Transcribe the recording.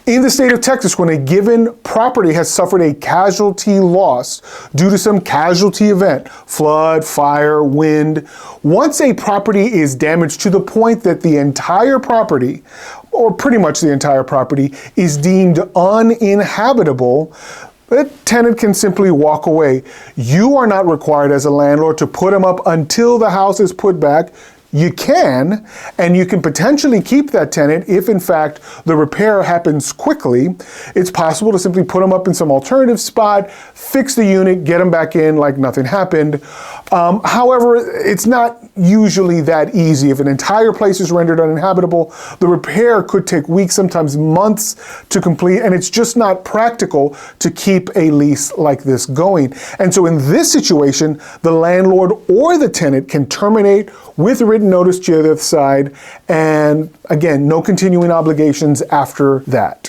In the state of Texas, when a given property has suffered a casualty loss due to some casualty event, flood, fire, wind, once a property is damaged to the point that the entire property, or pretty much the entire property, is deemed uninhabitable, the tenant can simply walk away. You are not required as a landlord to put them up until the house is put back. You can, and you can potentially keep that tenant if, in fact, the repair happens quickly. It's possible to simply put them up in some alternative spot, fix the unit, get them back in like nothing happened. However, it's not usually that easy. If an entire place is rendered uninhabitable, the repair could take weeks, sometimes months to complete, and it's just not practical to keep a lease like this going. And so in this situation, the landlord or the tenant can terminate with written notice to the other side, and again, no continuing obligations after that.